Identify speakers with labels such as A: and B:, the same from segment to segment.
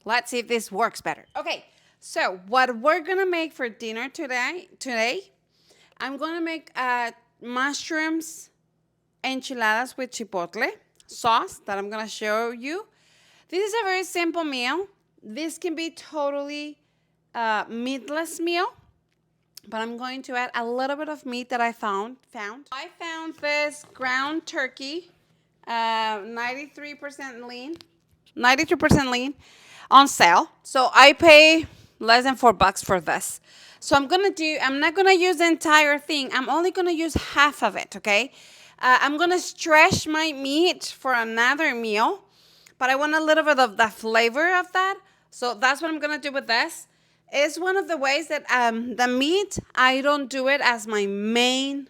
A: Let's see if this works better. Okay, so what we're gonna make for dinner today, I'm gonna make mushrooms enchiladas with chipotle sauce that I'm gonna show you. This is a very simple meal. This can be totally meatless meal, but I'm going to add a little bit of meat that I found. I found this ground turkey, 93% lean, 92% lean on sale. So I pay less than $4 for this. So I'm not gonna use the entire thing. I'm only gonna use half of it, okay? I'm gonna stretch my meat for another meal, but I want a little bit of the flavor of that. So that's what I'm gonna do with this. It's one of the ways that the meat, I don't do it as my main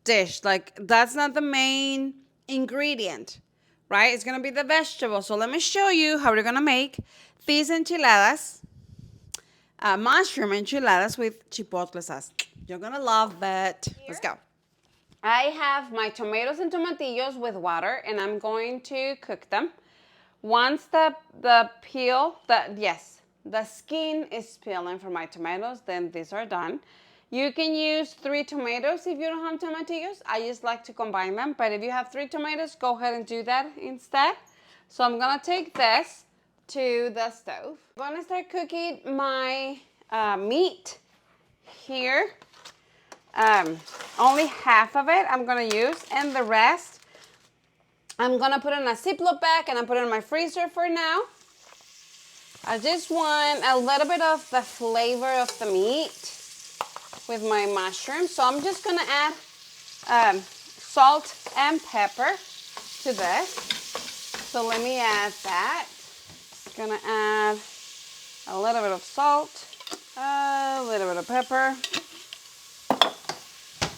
A: dish. Like, that's not the main ingredient, right? It's gonna be the vegetable. So let me show you how we're gonna make these enchiladas, mushroom enchiladas with chipotle sauce. You're gonna love that. Let's go. I have my tomatoes and tomatillos with water, and I'm going to cook them. Once the skin is peeling for my tomatoes, then these are done. You can use 3 tomatoes if you don't have tomatillos. I just like to combine them, but if you have 3 tomatoes, go ahead and do that instead. So I'm gonna take this to the stove. I'm gonna start cooking my meat here. Only half of it I'm gonna use, and the rest I'm gonna put in a Ziploc bag and I put it in my freezer for now. I just want a little bit of the flavor of the meat with my mushrooms. So I'm just gonna add salt and pepper to this. So let me add that. Gonna add a little bit of salt, a little bit of pepper,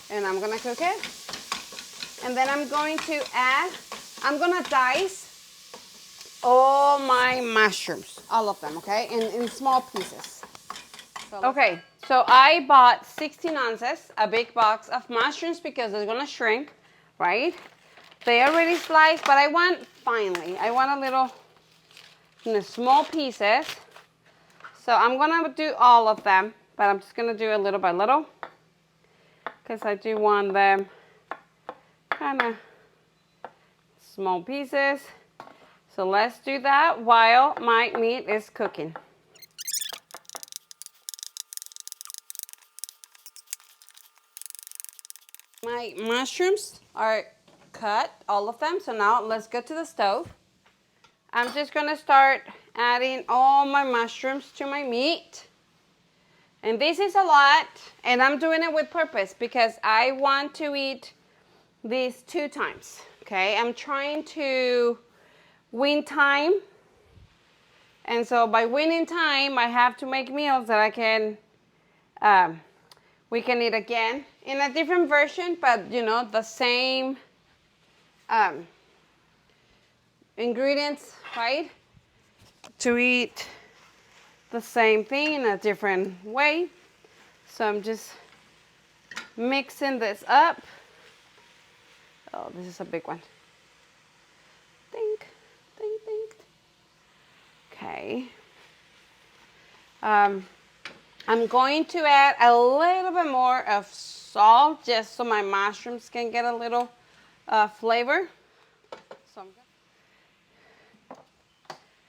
A: and I'm gonna cook it. And then I'm gonna dice all my mushrooms, all of them, okay, in small pieces. Okay, so I bought 16 ounces, a big box of mushrooms because they're gonna shrink, right? They already sliced, but I want a little, small pieces. So I'm gonna do all of them, but I'm just gonna do it little by little because I do want them kind of small pieces. So let's do that while my meat is cooking. My mushrooms are cut, all of them. So now let's go to the stove. I'm just gonna start adding all my mushrooms to my meat. And this is a lot, and I'm doing it with purpose because I want to eat these 2 times, okay? I'm trying to win time. And so by winning time, I have to make meals that we can eat again in a different version, but the same ingredients, right? To eat the same thing in a different way. So I'm just mixing this up. Oh, this is a big one. Think. Okay. I'm going to add a little bit more of salt just so my mushrooms can get a little flavor.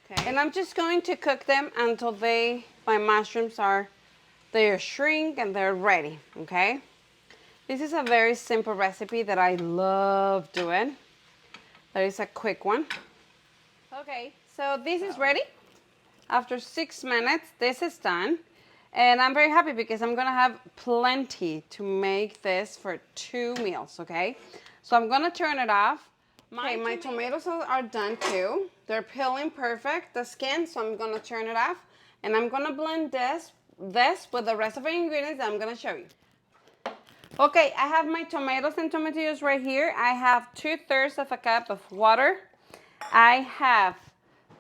A: Okay. And I'm just going to cook them until my mushrooms they shrink and they're ready, okay? This is a very simple recipe that I love doing. That is a quick one. Okay, so this is ready. After 6 minutes, this is done. And I'm very happy because I'm gonna have plenty to make this for 2 meals, okay? So I'm gonna turn it off. My tomatoes are done too. They're peeling perfect, the skin, so I'm gonna turn it off. And I'm gonna blend this with the rest of the ingredients that I'm gonna show you. Okay, I have my tomatoes and tomatillos right here. I have 2/3 of a cup of water. I have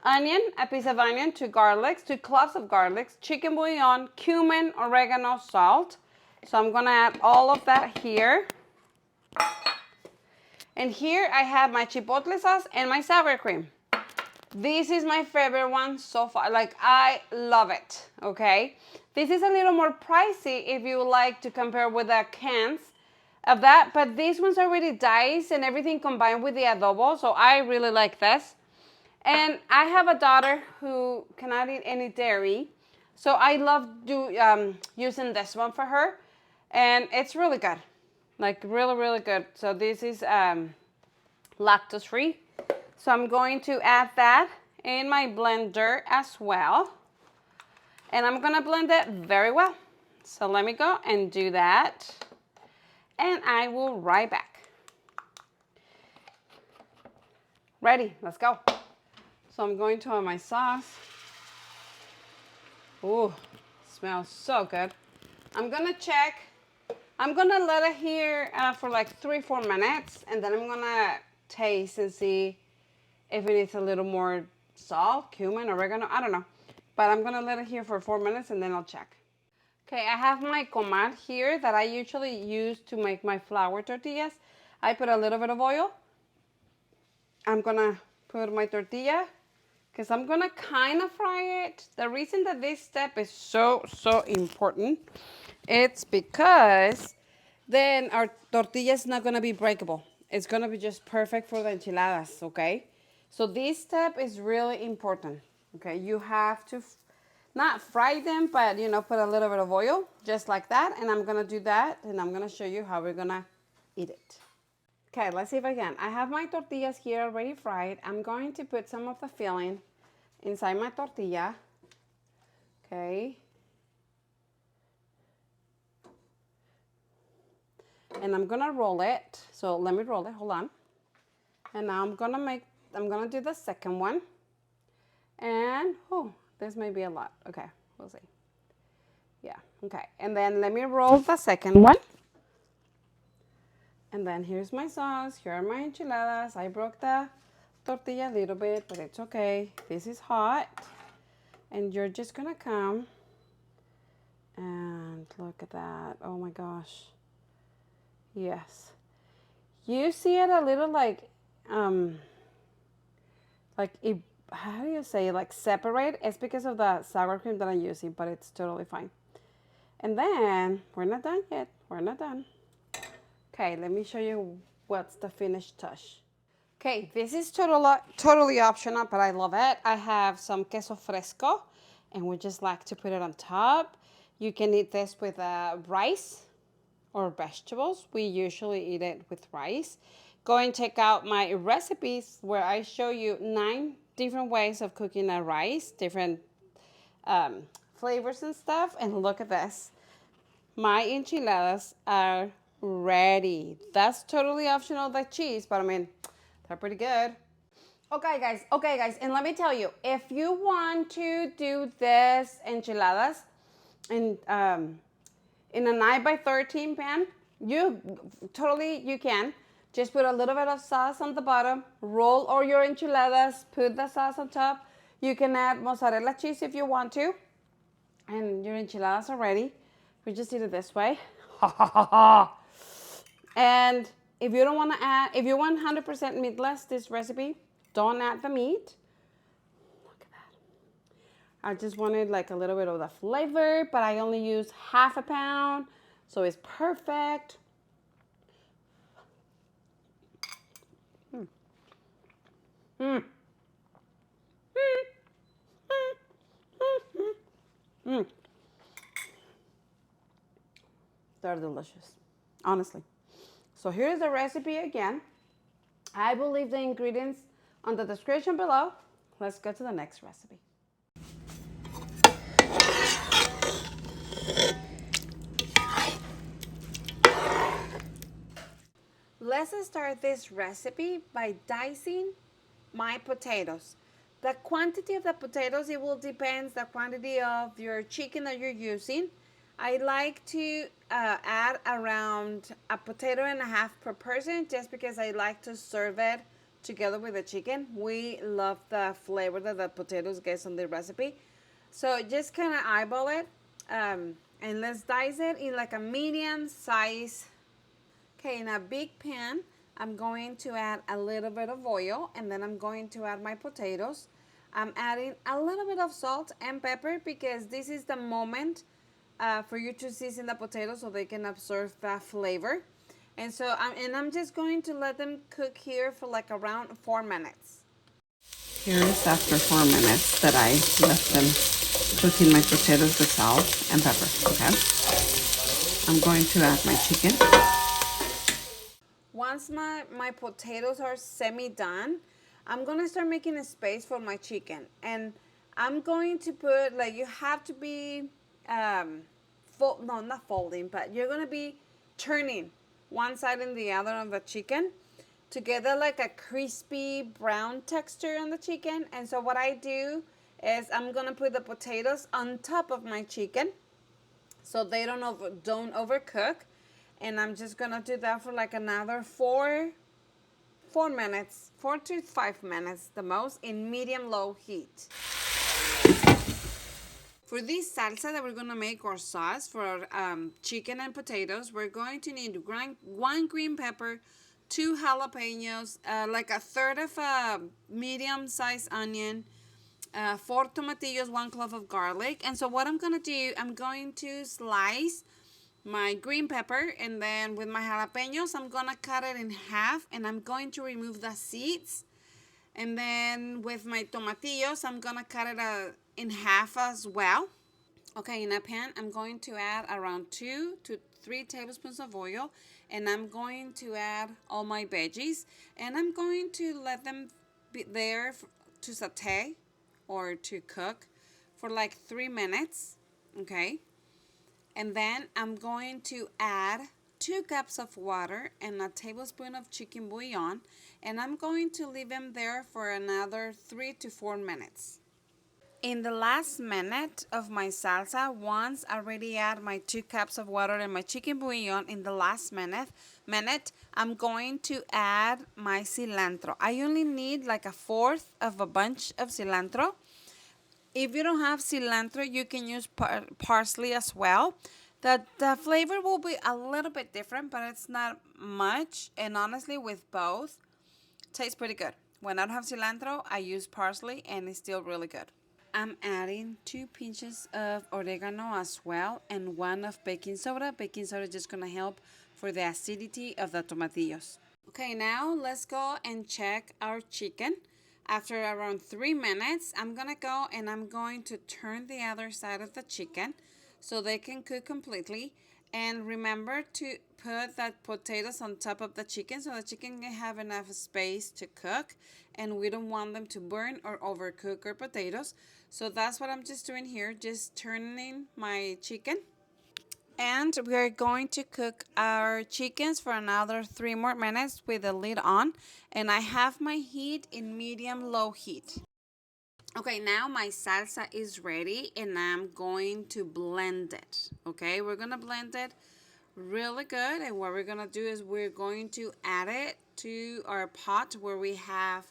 A: onion, a piece of onion, 2 garlics, 2 cloves of garlics, chicken bouillon, cumin, oregano, salt. So I'm gonna add all of that here. And here I have my chipotle sauce and my sour cream. This is my favorite one so far. Like, I love it, okay? This is a little more pricey if you like to compare with the cans of that, but these ones are already diced and everything combined with the adobo, so I really like this. And I have a daughter who cannot eat any dairy, so I love using this one for her, and it's really good. Like, really, really good. So this is lactose free. So I'm going to add that in my blender as well. And I'm gonna blend it very well. So let me go and do that. And I will right back. Ready, let's go. So I'm going to add my sauce. Ooh, smells so good. I'm gonna check. I'm gonna let it here for like 3-4 minutes, and then I'm gonna taste and see if it needs a little more salt, cumin, oregano, I don't know. But I'm gonna let it here for 4 minutes and then I'll check. Okay, I have my comal here that I usually use to make my flour tortillas. I put a little bit of oil. I'm gonna put my tortilla because I'm gonna kind of fry it. The reason that this step is so important, it's because then our tortilla is not gonna be breakable. It's gonna be just perfect for the enchiladas, okay? So this step is really important, okay? You have to not fry them, but you know, put a little bit of oil, just like that. And I'm gonna do that, and I'm gonna show you how we're gonna eat it. Okay, let's see if I can. I have my tortillas here already fried. I'm going to put some of the filling inside my tortilla, okay? And I'm gonna roll it. So let me roll it, hold on. And now I'm gonna do the second one. And, oh, this may be a lot. Okay, we'll see. Yeah, okay. And then let me roll the second one. And then here's my sauce. Here are my enchiladas. I broke the tortilla a little bit, but it's okay. This is hot. And you're just gonna come and look at that. Oh my gosh. Yes. You see it a little like it, how do you say, like separate? It's because of the sour cream that I'm using, but it's totally fine. And then we're not done yet. We're not done. Okay, let me show you what's the finished touch. Okay, this is totally optional, but I love it. I have some queso fresco, and we just like to put it on top. You can eat this with rice or vegetables. We usually eat it with rice. Go and check out my recipes where I show you 9 different ways of cooking a rice, different flavors and stuff. And look at this. My enchiladas are ready. That's totally optional, the cheese, but I mean, they're pretty good. Okay guys, and let me tell you, if you want to do this enchiladas in a 9x13 pan, you can. Just put a little bit of sauce on the bottom, roll all your enchiladas, put the sauce on top. You can add mozzarella cheese if you want to, and your enchiladas are ready. We just eat it this way. And if you don't want to add, if you want 100% meatless, this recipe, don't add the meat. Look at that. I just wanted like a little bit of the flavor, but I only use half a pound, so it's perfect. They're delicious, honestly. So here's the recipe again. I will leave the ingredients on the description below. Let's go to the next recipe. Let's start this recipe by dicing my potatoes. The quantity of the potatoes, it will depend the quantity of your chicken that you're using. I like to add around a potato and a half per person, just because I like to serve it together with the chicken. We love the flavor that the potatoes get on the recipe. So just kind of eyeball it, and let's dice it in like a medium size. Okay, in a big pan, I'm going to add a little bit of oil, and then I'm going to add my potatoes. I'm adding a little bit of salt and pepper because this is the moment for you to season the potatoes so they can absorb that flavor. And so I'm just going to let them cook here for like around 4 minutes. Here is after 4 minutes that I left them cooking my potatoes with salt and pepper, okay? I'm going to add my chicken. Once my potatoes are semi-done, I'm going to start making a space for my chicken. And I'm going to put, like, you have to be, no, not folding, but you're going to be turning one side and the other of the chicken to get like a crispy brown texture on the chicken. And so what I do is I'm going to put the potatoes on top of my chicken so they don't overcook. And I'm just gonna do that for like another 4 minutes, 4 to 5 minutes the most, in medium-low heat. For this salsa that we're gonna make, or sauce for our chicken and potatoes, we're going to need 1 green pepper, 2 jalapeños, like a third of a medium-sized onion, 4 tomatillos, 1 clove of garlic. And so what I'm gonna do, I'm going to slice my green pepper, and then with my jalapeños, I'm gonna cut it in half, and I'm going to remove the seeds. And then with my tomatillos, I'm gonna cut it in half as well. Okay, in a pan, I'm going to add around 2 to 3 tablespoons of oil, and I'm going to add all my veggies, and I'm going to let them be there to saute or to cook for like 3 minutes, okay? And then I'm going to add 2 cups of water and a tablespoon of chicken bouillon, and I'm going to leave them there for another 3 to 4 minutes. In the last minute of my salsa, once I already add my 2 cups of water and my chicken bouillon, in the last minute, I'm going to add my cilantro. I only need like a fourth of a bunch of cilantro. If you don't have cilantro, you can use parsley as well. The flavor will be a little bit different, but it's not much. And honestly, with both, it tastes pretty good. When I don't have cilantro, I use parsley, and it's still really good. I'm adding 2 pinches of oregano as well, and 1 of baking soda. Baking soda is just going to help for the acidity of the tomatillos. Okay, now let's go and check our chicken. After around 3 minutes, I'm gonna go and I'm going to turn the other side of the chicken so they can cook completely. And remember to put the potatoes on top of the chicken so the chicken can have enough space to cook, and we don't want them to burn or overcook our potatoes. So that's what I'm just doing here, just turning my chicken. And we're going to cook our chickens for another 3 more minutes with the lid on. And I have my heat in medium-low heat. Okay, now my salsa is ready, and I'm going to blend it. Okay, we're going to blend it really good. And what we're going to do is we're going to add it to our pot where we have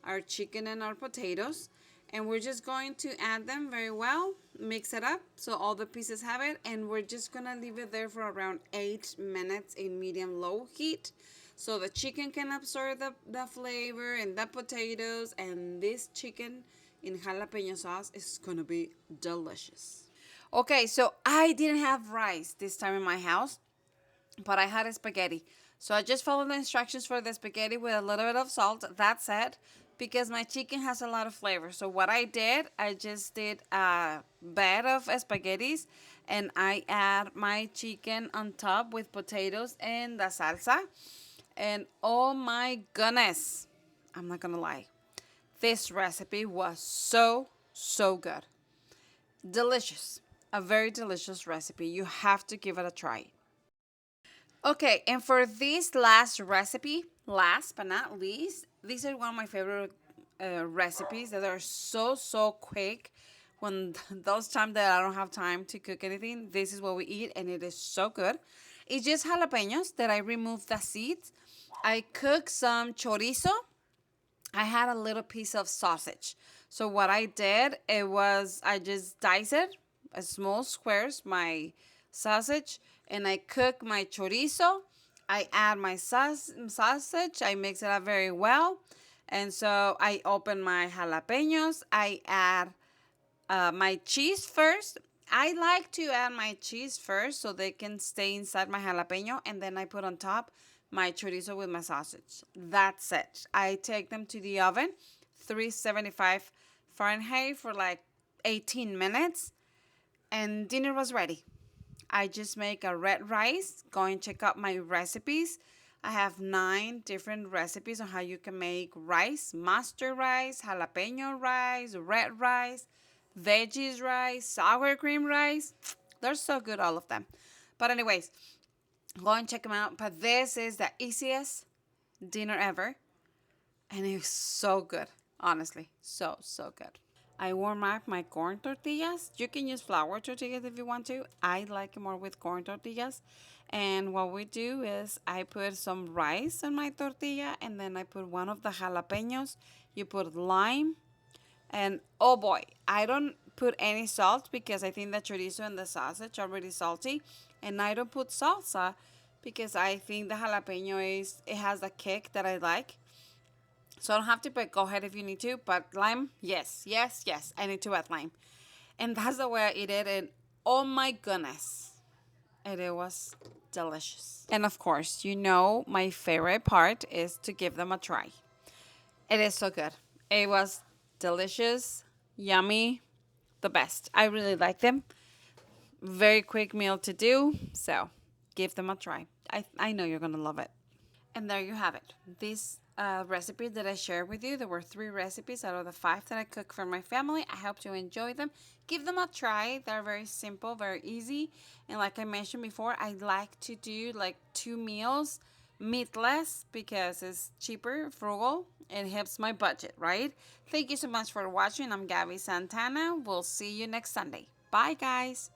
A: our chicken and our potatoes. And we're just going to add them very well, mix it up so all the pieces have it, and we're just gonna leave it there for around 8 minutes in medium-low heat so the chicken can absorb the flavor and the potatoes, and this chicken in jalapeno sauce is gonna be delicious. Okay, so I didn't have rice this time in my house, but I had spaghetti. So I just followed the instructions for the spaghetti with a little bit of salt. That's it, because my chicken has a lot of flavor. So what I did, I just did a bed of spaghettis, and I add my chicken on top with potatoes and the salsa. And oh my goodness, I'm not gonna lie, this recipe was so good. Delicious. A very delicious recipe. You have to give it a try. Okay, and for this last recipe, last but not least, these are one of my favorite recipes that are so quick. When those times that I don't have time to cook anything, this is what we eat, and it is so good. It's just jalapenos that I removed the seeds. I cooked some chorizo. I had a little piece of sausage. So what I did, I just diced it as small squares, my sausage, and I cook my chorizo. I add my sausage. I mix it up very well. And so I open my jalapeños. I add my cheese first. I like to add my cheese first so they can stay inside my jalapeno, and then I put on top my chorizo with my sausage. That's it. I take them to the oven, 375 Fahrenheit for like 18 minutes, and dinner was ready. I just make a red rice. Go and check out my recipes. I have 9 different recipes on how you can make rice, mustard rice, jalapeno rice, red rice, veggies rice, sour cream rice. They're so good, all of them. But anyways, go and check them out. But this is the easiest dinner ever. And it's so good. Honestly, so good. I warm up my corn tortillas. You can use flour tortillas if you want to. I like it more with corn tortillas. And what we do is I put some rice on my tortilla, and then I put one of the jalapenos. You put lime, and oh boy, I don't put any salt because I think the chorizo and the sausage are already salty. And I don't put salsa because I think the jalapeno it has a kick that I like. So I don't have to, but go ahead if you need to. But lime, yes. I need to add lime. And that's the way I eat it. And oh my goodness, it was delicious. And of course, my favorite part is to give them a try. It is so good. It was delicious, yummy, the best. I really like them. Very quick meal to do. So give them a try. I know you're going to love it. And there you have it. This recipe that I shared with you. There were 3 recipes out of the 5 that I cooked for my family. I hope you enjoy them. Give them a try. They're very simple, very easy. And like I mentioned before, I like to do like 2 meals meatless because it's cheaper, frugal, and helps my budget, right? Thank you so much for watching. I'm Gabby Santana. We'll see you next Sunday. Bye, guys.